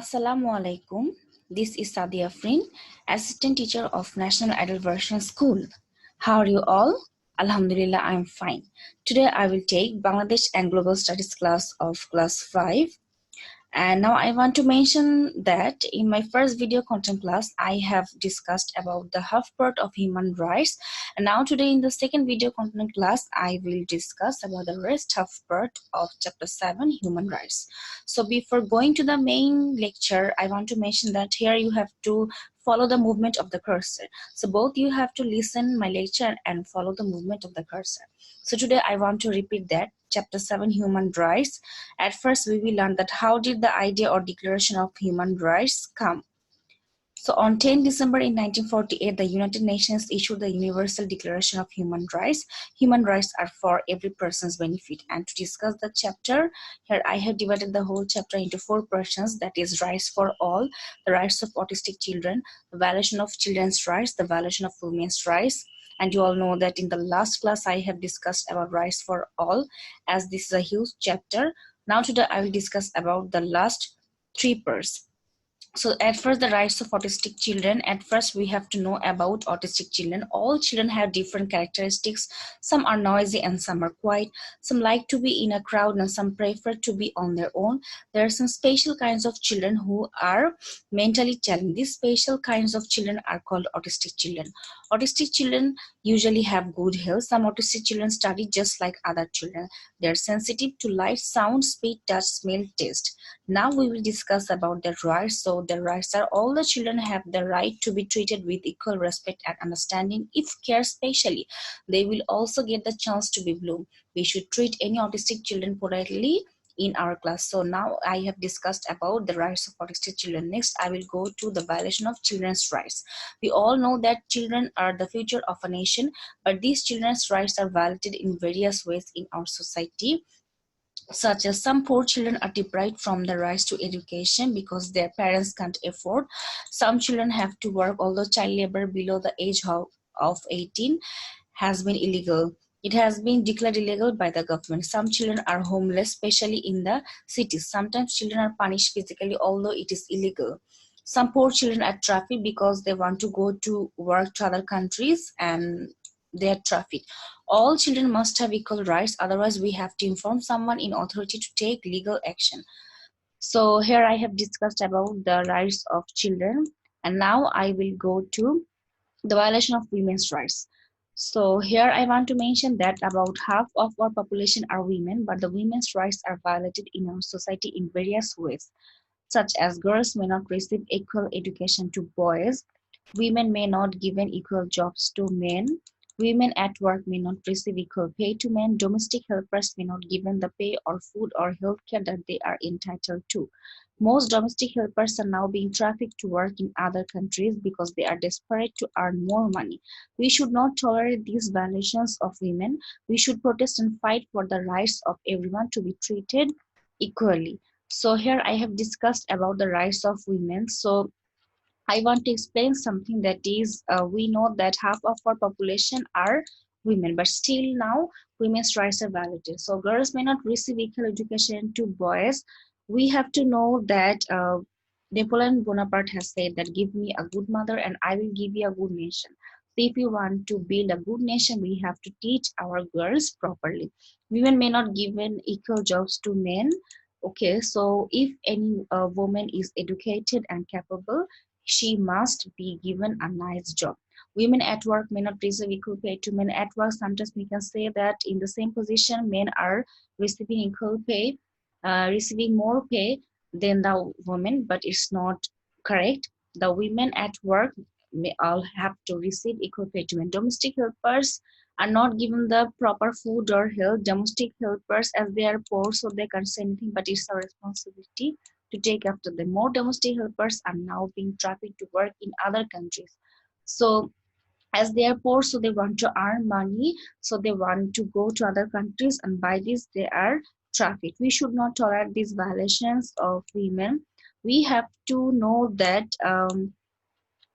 Assalamu alaikum. This is Sadia Frin, Assistant Teacher of National Adult Version School. How are you all? Alhamdulillah, I am fine. Today I will take Bangladesh and Global Studies class of class 5. And now I want to mention that in my first video content class, I have discussed about the half part of human rights. And now today in the second video content class, I will discuss about the rest half part of chapter 7, human rights. So before going to the main lecture, I want to mention that here you have to follow the movement of the cursor. So both you have to listen my lecture and follow the movement of the cursor. So today I want to repeat that chapter 7, human rights. At first, we will learn that how did the idea or declaration of human rights come. So on 10 December in 1948, the United Nations issued the Universal Declaration of Human Rights. Human rights are for every person's benefit. And to discuss the chapter, here I have divided the whole chapter into 4 portions, that is rights for all, the rights of autistic children, the violation of children's rights, the violation of women's rights. And you all know that in the last class I have discussed about rights for all, as this is a huge chapter. Now today I will discuss about the last 3 parts. So at first, the rights of autistic children. At first, we have to know about autistic children. All children have different characteristics. Some are noisy and some are quiet. Some like to be in a crowd and some prefer to be on their own. There are some special kinds of children who are mentally challenged. These special kinds of children are called autistic children. Autistic children usually have good health. Some autistic children study just like other children. They are sensitive to light, sound, speed, touch, smell, taste. Now we will discuss about their rights. So their rights are all the children have the right to be treated with equal respect and understanding. If cared specially, they will also get the chance to be bloomed. We should treat any autistic children politely in our class. So now I have discussed about the rights of autistic children. Next, I will go to the violation of children's rights. We all know that children are the future of a nation, but these children's rights are violated in various ways in our society, such as some poor children are deprived from the rights to education because their parents can't afford. Some children have to work, although child labor below the age of 18 has been illegal. It has been declared illegal by the government. Some children are homeless, especially in the cities. Sometimes children are punished physically, although it is illegal. Some poor children are trafficked because they want to go to work to other countries and they are trafficked. All children must have equal rights, otherwise we have to inform someone in authority to take legal action. So here I have discussed about the rights of children, and now I will go to the violation of women's rights. So here I want to mention that about half of our population are women, but the women's rights are violated in our society in various ways, such as girls may not receive equal education to boys, women may not given equal jobs to men, women at work may not receive equal pay to men, domestic helpers may not given the pay or food or health care that they are entitled to. Most domestic helpers are now being trafficked to work in other countries because they are desperate to earn more money. We should not tolerate these violations of women. We should protest and fight for the rights of everyone to be treated equally. So here I have discussed about the rights of women. So I want to explain something that is, we know that half of our population are women, but still now women's rights are violated. So girls may not receive equal education to boys. We have to know that Napoleon Bonaparte has said that give me a good mother and I will give you a good nation. So if you want to build a good nation, we have to teach our girls properly. Women may not given equal jobs to men. Okay, so if any woman is educated and capable, she must be given a nice job. Women at work may not receive equal pay to men at work. Sometimes we can say that in the same position, men are receiving equal pay, receiving more pay than the women, but it's not correct. The women at work may all have to receive equal pay to men. Domestic helpers are not given the proper food or health. Domestic helpers, as they are poor, so they can't say anything, but it's our responsibility to take after them. More domestic helpers are now being trafficked to work in other countries. So as they are poor, so they want to earn money, so they want to go to other countries, and by this they are trafficked. We should not tolerate these violations of women. We have to know that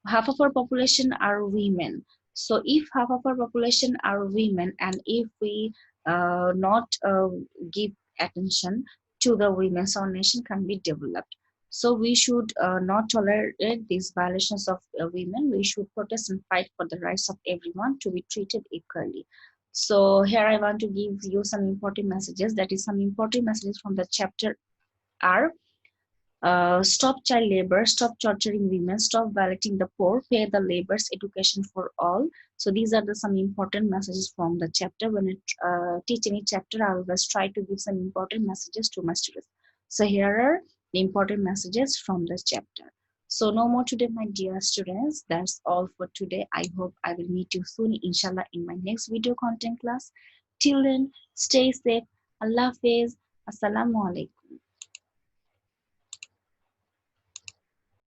half of our population are women. So if half of our population are women, and if we not give attention to the women, so our nation can be developed. So we should not tolerate these violations of women. We should protest and fight for the rights of everyone to be treated equally. So here I want to give you some important messages. That is some important messages from the chapter are stop child labor, stop torturing women, stop violating the poor, pay the laborers, education for all. So these are the some important messages from the chapter. When I teach any chapter, I always try to give some important messages to my students. So here are the important messages from this chapter. So no more today, my dear students. That's all for today. I hope I will meet you soon, inshallah, in my next video content class. Till then, stay safe. Allah Hafiz. Assalamu alaikum.